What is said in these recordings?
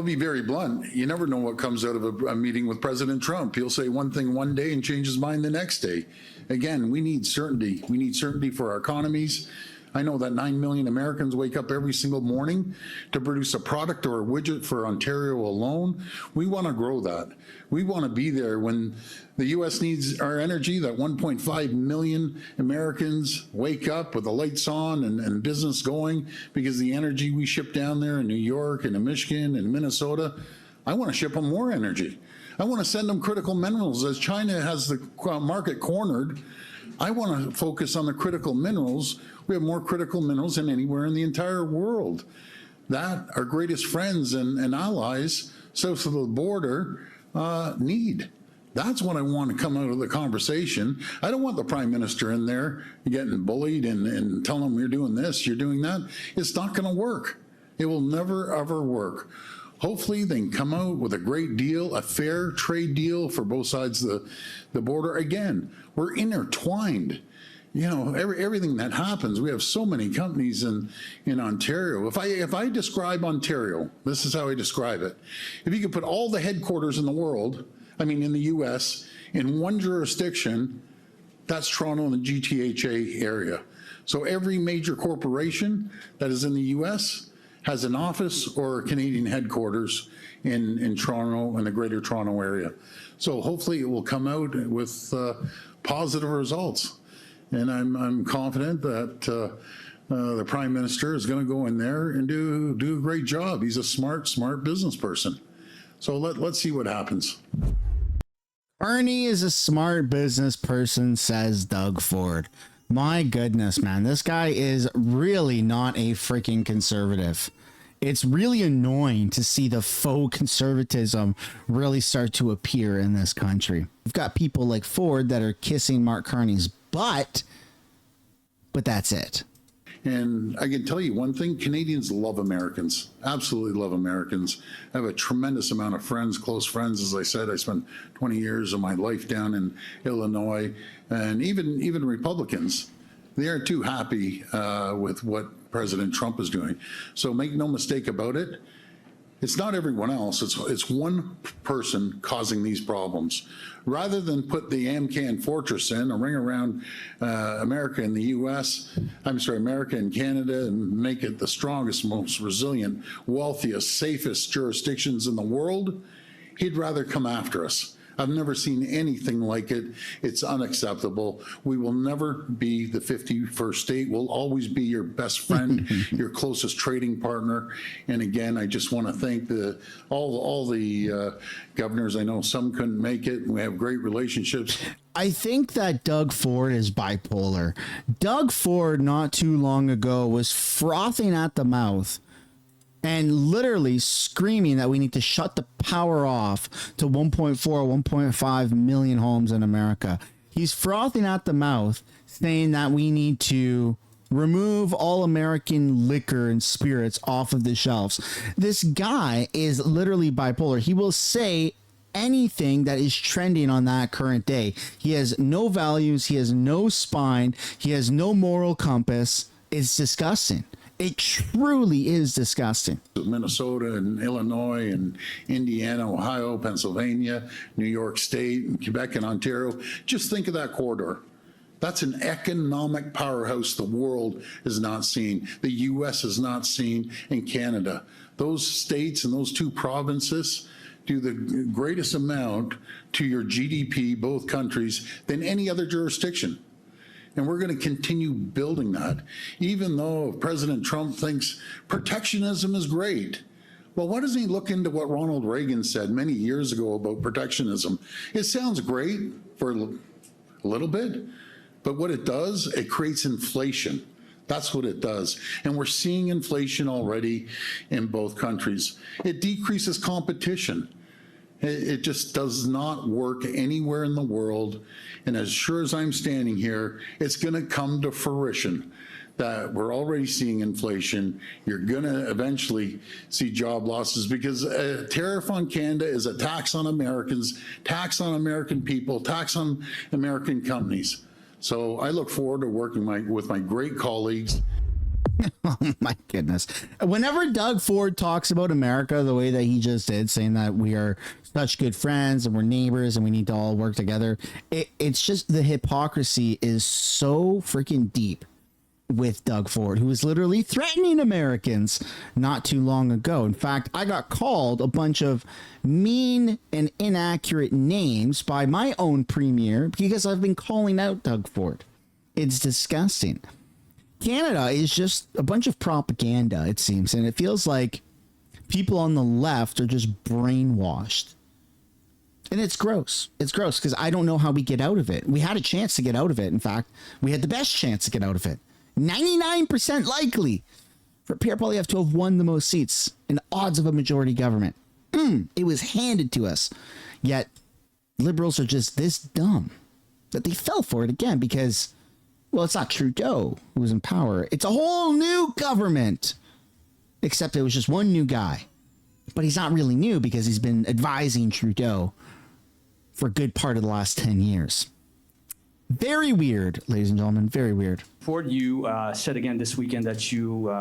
I'll be very blunt. You never know what comes out of a meeting with President Trump. He'll say one thing one day and change his mind the next day. Again, we need certainty. We need certainty for our economies. I know that 9 million Americans wake up every single morning to produce a product or a widget for Ontario alone. We want to grow that. We want to be there when the U.S. needs our energy, that 1.5 million Americans wake up with the lights on and business going because the energy we ship down there in New York and in Michigan and Minnesota, I want to ship them more energy. I want to send them critical minerals. As China has the market cornered, I want to focus on the critical minerals. We have more critical minerals than anywhere in the entire world. That our greatest friends and allies south of the border need. That's what I want to come out of the conversation. I don't want the Prime Minister in there getting bullied and telling them you're doing this, you're doing that. It's not going to work. It will never, ever work. Hopefully they can come out with a great deal, a fair trade deal for both sides of the border. Again, we're intertwined. You know, everything that happens, we have so many companies in Ontario. If I describe Ontario, this is how I describe it. If you could put all the headquarters in the world, I mean in the US, in one jurisdiction, that's Toronto and the GTHA area. So every major corporation that is in the US has an office or a Canadian headquarters in Toronto and the Greater Toronto area. So hopefully it will come out with positive results. And I'm confident that the Prime Minister is going to go in there and do a great job. He's a smart business person. So let's see what happens. Carney is a smart business person, says Doug Ford. My goodness, man, this guy is really not a freaking conservative. It's really annoying to see the faux conservatism really start to appear in this country. We've got people like Ford that are kissing Mark Carney's butt, but that's it. And I can tell you one thing, Canadians love Americans, absolutely love Americans. I have a tremendous amount of friends, close friends. As I said, I spent 20 years of my life down in Illinois, and even Republicans, they aren't too happy with what President Trump is doing. So make no mistake about it, it's not everyone else, it's one person causing these problems. Rather than put the AMCAN fortress in, a ring around America and the US, America and Canada, and make it the strongest, most resilient, wealthiest, safest jurisdictions in the world, he'd rather come after us. I've never seen anything like it. It's unacceptable. We will never be the 51st state. We'll always be your best friend, your closest trading partner. And again, I just want to thank all the governors. I know some couldn't make it. We have great relationships. I think that Doug Ford is bipolar. Doug Ford, not too long ago, was frothing at the mouth and literally screaming that we need to shut the power off to 1.4, 1.5 million homes in America. He's frothing at the mouth, saying that we need to remove all American liquor and spirits off of the shelves. This guy is literally bipolar. He will say anything that is trending on that current day. He has no values. He has no spine. He has no moral compass. It's disgusting. It truly is disgusting. Minnesota and Illinois and Indiana, Ohio, Pennsylvania, New York State, and Quebec and Ontario. Just think of that corridor. That's an economic powerhouse the world has not seen, the U.S. has not seen, and Canada. Those states and those two provinces do the greatest amount to your GDP, both countries, than any other jurisdiction. And we're going to continue building that. Even though President Trump thinks protectionism is great. Well, why doesn't he look into what Ronald Reagan said many years ago about protectionism? It sounds great for a little bit, but what it does, it creates inflation. That's what it does. And we're seeing inflation already in both countries. It decreases competition. It just does not work anywhere in the world. And as sure as I'm standing here, it's going to come to fruition that we're already seeing inflation. You're going to eventually see job losses because a tariff on Canada is a tax on Americans, tax on American people, tax on American companies. So I look forward to working with my great colleagues. Oh my goodness. Whenever Doug Ford talks about America the way that he just did, saying that we are such good friends and we're neighbors and we need to all work together, it's just the hypocrisy is so freaking deep with Doug Ford, who was literally threatening Americans not too long ago. In fact, I got called a bunch of mean and inaccurate names by my own premier because I've been calling out Doug Ford. It's disgusting. Canada is just a bunch of propaganda, it seems, and it feels like people on the left are just brainwashed. And it's gross. It's gross because I don't know how we get out of it. We had a chance to get out of it. In fact, we had the best chance to get out of it. 99% likely for Pierre Poilievre to have won the most seats and odds of a majority government. It was handed to us. Yet liberals are just this dumb that they fell for it again because, well, it's not Trudeau who was in power. It's a whole new government. Except it was just one new guy. But he's not really new because he's been advising Trudeau for a good part of the last 10 years. Very weird, ladies and gentlemen. Very weird. Ford, you said again this weekend that you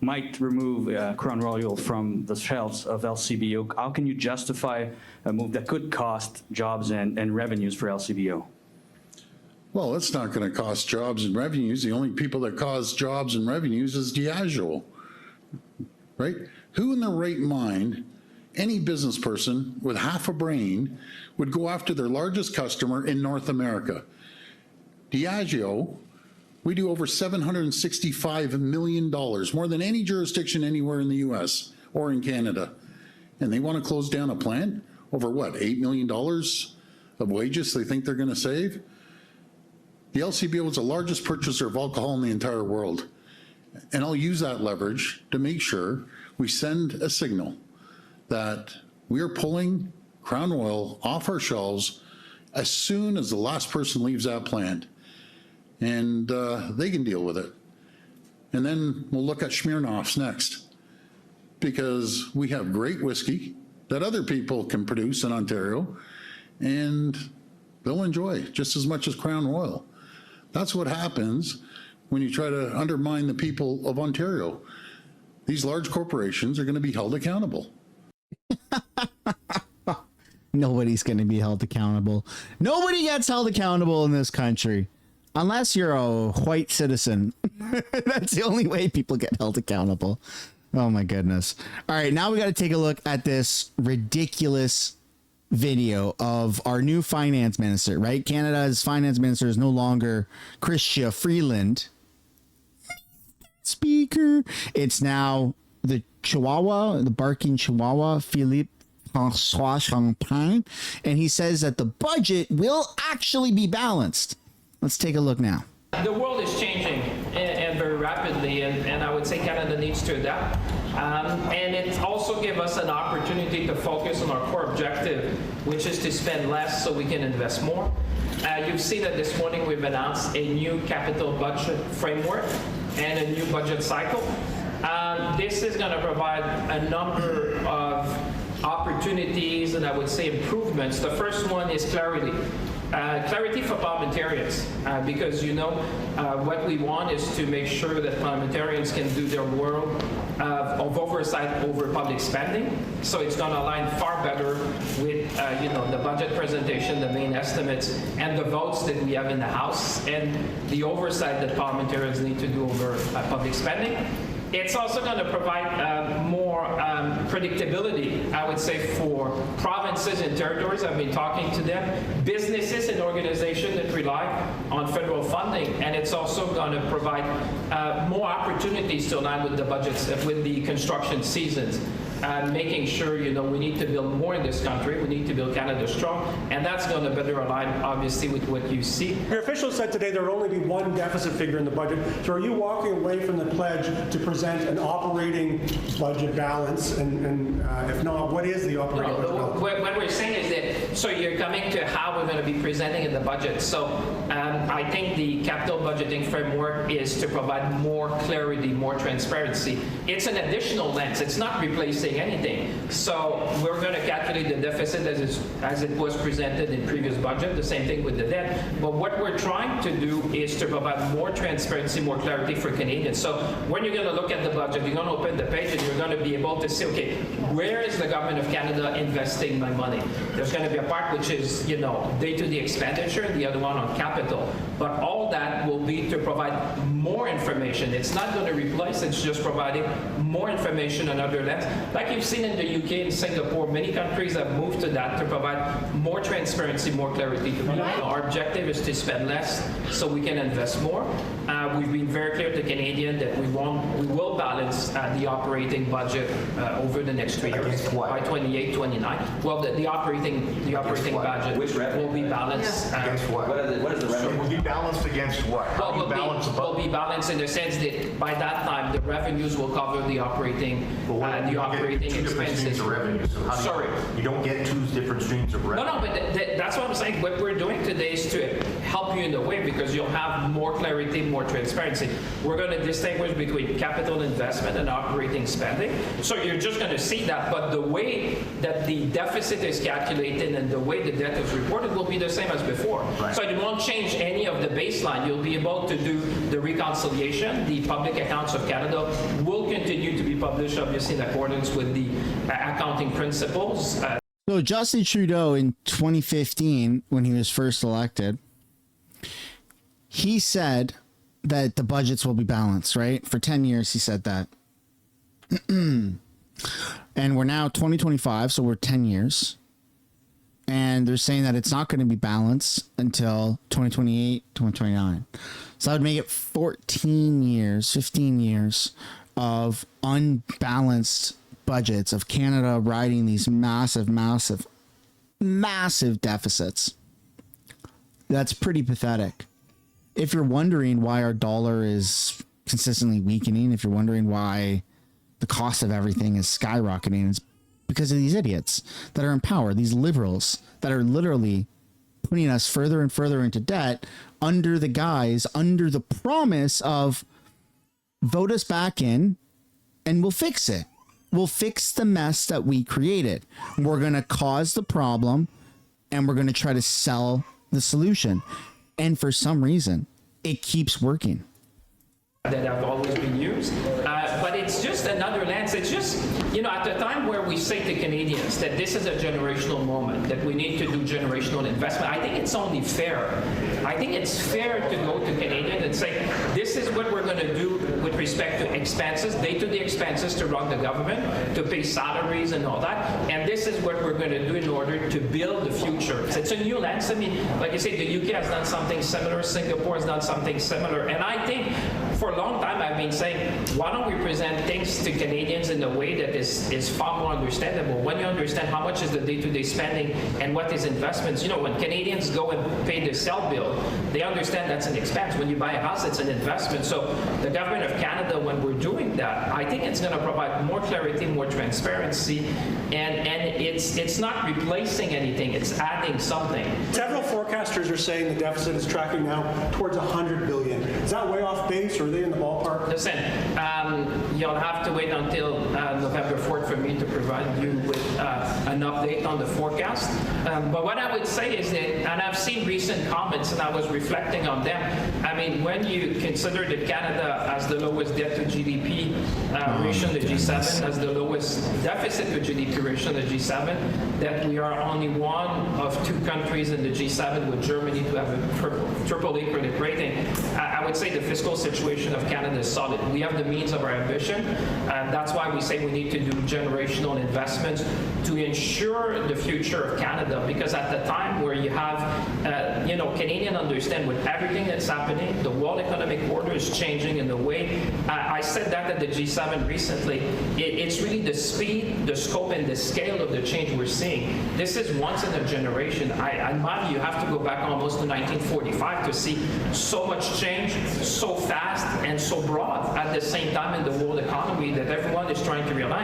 might remove Crown Royal from the shelves of LCBO. How can you justify a move that could cost jobs and revenues for LCBO? Well, it's not going to cost jobs and revenues. The only people that cause jobs and revenues is Diageo, right? Who in their right mind, any business person with half a brain, would go after their largest customer in North America? Diageo, we do over $765 million, more than any jurisdiction anywhere in the US or in Canada. And they want to close down a plant over what, $8 million of wages they think they're going to save? The LCBO is the largest purchaser of alcohol in the entire world. And I'll use that leverage to make sure we send a signal that we are pulling Crown Royal off our shelves as soon as the last person leaves that plant. And they can deal with it. And then we'll look at Smirnoff's next, because we have great whiskey that other people can produce in Ontario, and they'll enjoy just as much as Crown Royal. That's what happens when you try to undermine the people of Ontario. These large corporations are going to be held accountable. Nobody's going to be held accountable. Nobody gets held accountable in this country. Unless you're a white citizen. That's the only way people get held accountable. Oh my goodness. All right, now we got to take a look at this ridiculous video of our new finance minister, right? Canada's finance minister is no longer Chrystia Freeland. Speaker. It's now the Chihuahua, the barking Chihuahua, Philippe François Champagne. And he says that the budget will actually be balanced. Let's take a look now. The world is changing and very rapidly, and I would say Canada needs to adapt. And it also gives us an opportunity to focus on our core objective, which is to spend less so we can invest more. You've seen that this morning we've announced a new capital budget framework and a new budget cycle. This is going to provide a number of opportunities and I would say improvements. The first one is clarity. Clarity for parliamentarians, because what we want is to make sure that parliamentarians can do their work of oversight over public spending. So it's going to align far better with the budget presentation, the main estimates, and the votes that we have in the House, and the oversight that parliamentarians need to do over public spending. It's also going to provide more predictability, I would say, for provinces and territories. I've been talking to them, businesses and organizations that rely on federal funding, and it's also going to provide more opportunities to align with the budgets, with the construction seasons. Making sure, we need to build more in this country. We need to build Canada strong, and that's going to better align, obviously, with what you see. Your officials said today there will only be one deficit figure in the budget. So are you walking away from the pledge to present an operating budget balance? And if not, what is the operating budget balance? What we're saying is that, so you're coming to how we're going to be presenting in the budget. So I think the capital budgeting framework is to provide more clarity, more transparency. It's an additional lens. It's not replacing replacing anything. So we're going to calculate the deficit as it was presented in previous budget, the same thing with the debt. But what we're trying to do is to provide more transparency, more clarity for Canadians. So when you're going to look at the budget, you're going to open the page and you're going to be able to see, okay, where is the government of Canada investing my money? There's going to be a part which is, day-to-day expenditure, and the other one on capital. But all that will be to provide more information. It's not going to replace, it's just providing more information on other lands. Like you've seen in the UK and Singapore, many countries have moved to that to provide more transparency, more clarity to people. Our objective is to spend less so we can invest more. We've been very clear to Canadians that we will balance the operating budget over the next 3 years by 28, 29. Well, the operating budget will be balanced. Against what? What is the revenue? Will be balanced against what? How do you balance the budget? Will be balanced in the sense that by that time the revenues will cover the operating expenses. Of revenue. So how you don't get two different streams of revenue. No, but that's what I'm saying. What we're doing today is to help you in a way because you'll have more clarity, more transparency. We're going to distinguish between capital investment and operating spending. So you're just going to see that, but the way that the deficit is calculated and the way the debt is reported will be the same as before. Right. So it won't change any of the baseline. You'll be able to do the reconciliation. The public accounts of Canada will continue to be published, obviously, in accordance with the accounting principles. So Justin Trudeau in 2015, when he was first elected, he said that the budgets will be balanced, right? For 10 years, he said that. And we're now 2025, so we're 10 years. And they're saying that it's not going to be balanced until 2028, 2029. So that would make it 14 years, 15 years of unbalanced budgets of Canada riding these massive deficits. That's pretty pathetic. If you're wondering why our dollar is consistently weakening, if you're wondering why the cost of everything is skyrocketing, it's because of these idiots that are in power, these liberals that are literally putting us further and further into debt under the promise of vote us back in and we'll fix it. We'll fix the mess that we created. We're going to cause the problem and we're going to try to sell the solution. And for some reason, it keeps working. That have always been used, but it's just another lens. It's just, at the time where we say to Canadians that this is a generational moment, that we need to do generational investment, I think it's only fair. I think it's fair to go to Canadians and say, this is what we're going to do with respect to expenses, day-to-day expenses to run the government, to pay salaries and all that, and this is what we're going to do in order to build the future. It's a new lens. I mean, like you say, the UK has done something similar, Singapore has done something similar, and I think for a long time I've been saying, why don't we present things to Canadians in a way that is far more understandable? When you understand how much is the day-to-day spending and what is investments, when Canadians go and pay the cell bill, they understand that's an expense. When you buy a house, it's an investment. So the government of Canada, when we're doing that, I think it's going to provide more clarity, more transparency, and it's not replacing anything, it's adding something. Several forecasters are saying the deficit is tracking now towards $100 billion. Is that way off base, or are they in the ballpark? Listen, you'll have to wait until November 4th for me to provide you with an update on the forecast. But what I would say is that, and I've seen recent comments and I was reflecting on them, I mean, when you consider that Canada has the lowest debt to GDP ratio in the G7, has the lowest deficit to GDP ratio in the G7, that we are only one of two countries in the G7 with Germany to have a triple A credit rating, I would say the fiscal situation of Canada is solid. We have the means of our ambition, and that's why we say we need to do generational investments to ensure the future of Canada, because at the time where you have, Canadians understand with everything that's happening, the world economic order is changing in the way, I said that at the G7 recently, it's really the speed, the scope, and the scale of the change we're seeing. This is once in a generation. In my view, you have to go back almost to 1945 to see so much change, so fast and so broad at the same time in the world economy that everyone is trying to realign.